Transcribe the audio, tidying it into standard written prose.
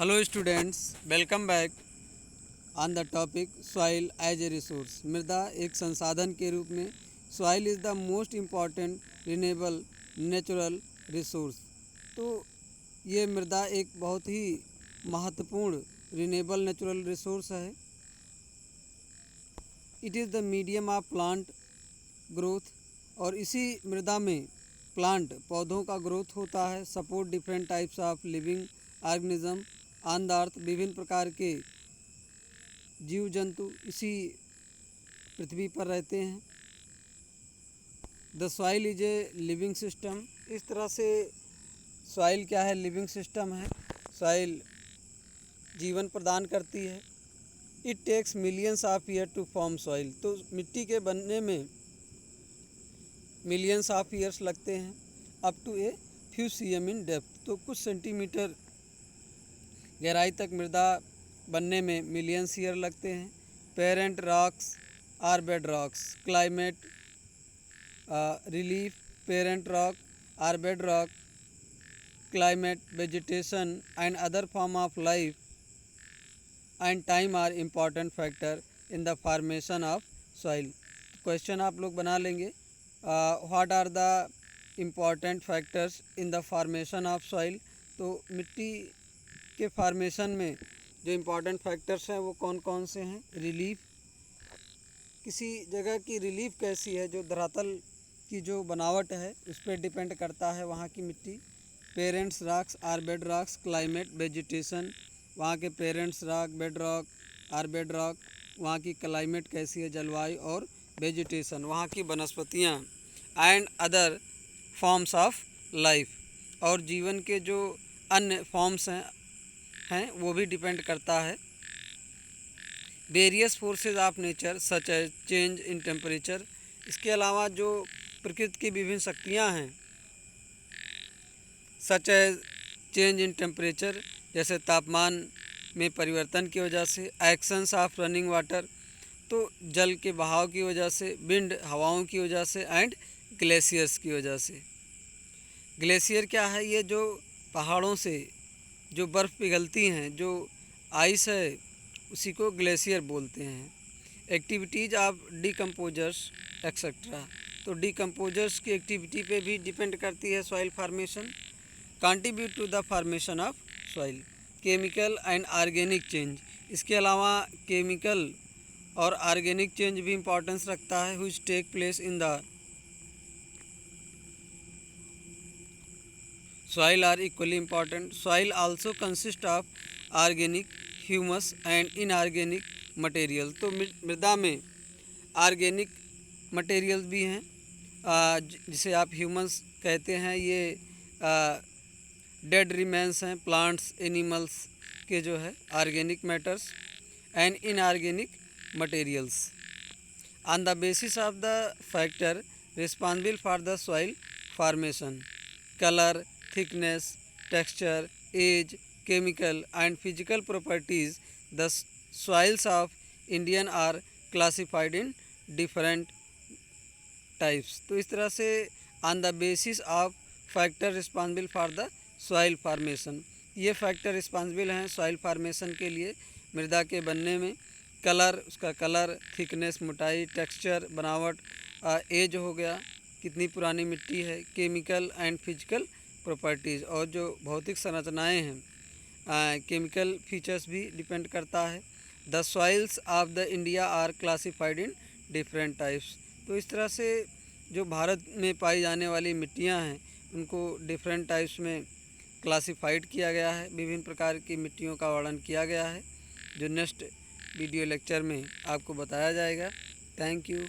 Hello students, welcome back on the topic soil as a resource. मृदा एक संसाधन के रूप में soil is the most important renewable natural resource. तो ये मृदा एक बहुत ही महत्वपूर्ण renewable natural resource है. It is the medium of plant growth और इसी मृदा में प्लांट पौधों का ग्रोथ होता है. Support different types of living organism on the earth. विभिन्न प्रकार के जीव जंतु इसी पृथ्वी पर रहते हैं. The soil is a living system. इस तरह से सॉइल क्या है? लिविंग सिस्टम है. सॉइल जीवन प्रदान करती है. It takes millions of year to form soil. तो मिट्टी के बनने में मिलियंस ऑफ ईयर्स लगते हैं. Up to a few cm in depth. तो कुछ सेंटीमीटर गहराई तक मृदा बनने में मिलियंस ईयर लगते हैं. Parent rocks are bed rocks. Climate relief. Parent rock are bed rock. Climate vegetation and other form of life and time are important factor in the formation of soil. Question आप लोग बना लेंगे. What are the important factors in the formation of soil. तो मिट्टी के formation में जो important factors हैं वो कौन कौन से हैं? रिलीफ. किसी जगह की रिलीफ कैसी है, जो धरातल की जो बनावट है उस पर डिपेंड करता है वहाँ की मिट्टी. Parents rocks are bed rocks. Climate vegetation. वहाँ के parents rock, bed rock, are bed rock. वहाँ की क्लाइमेट कैसी है, जलवायु. और वेजिटेशन वहाँ की वनस्पतियाँ. And other forms of life. और जीवन के जो अन्य फॉर्म्स हैं वो भी डिपेंड करता है. Various forces of nature such as change in temperature. इसके अलावा जो प्रकृति की विभिन्न शक्तियाँ हैं, such as change in temperature, जैसे तापमान में परिवर्तन की वजह से. Actions of running water. तो जल के बहाव की वजह से. विंड हवाओं की वजह से. एंड ग्लेशियर्स की वजह से. ग्लेशियर क्या है? ये जो पहाड़ों से जो बर्फ़ पिघलती हैं, जो आइस है, उसी को ग्लेशियर बोलते हैं. Activities of decomposers etcetera. तो डिकम्पोजर्स की एक्टिविटी पे भी डिपेंड करती है soil formation. Contribute to the formation of soil. Chemical and organic change. इसके अलावा केमिकल और ऑर्गेनिक चेंज भी इम्पॉर्टेंस रखता है. Which take place in the soil are equally important. Soil also consists of organic, humus and inorganic material. तो मृदा में organic material भी हैं, जिसे आप ह्यूमस कहते हैं. ये डेड रिमेन्स हैं प्लांट्स एनिमल्स के, जो है organic matters. And inorganic materials on the basis of the factor responsible for the soil formation. Colour, thickness, texture, age, chemical and physical properties. The soils of Indian are classified in different types. तो इस तरह से on the basis of factor responsible for the soil formation, ये factor responsible हैं soil formation के लिए, मृदा के बनने में. कलर, उसका कलर, थिकनेस, मोटाई, टेक्सचर, बनावट, एज हो गया, कितनी पुरानी मिट्टी है. केमिकल एंड फिजिकल प्रॉपर्टीज़, और जो भौतिक संरचनाएं हैं, केमिकल फीचर्स भी डिपेंड करता है. The soils of the India are classified in different types. तो इस तरह से जो भारत में पाई जाने वाली मिट्टियां हैं उनको डिफरेंट टाइप्स में क्लासिफाइड किया गया है. विभिन्न प्रकार की मिट्टियों का वर्णन किया गया है, जो नेक्स्ट वीडियो लेक्चर में आपको बताया जाएगा. Thank you.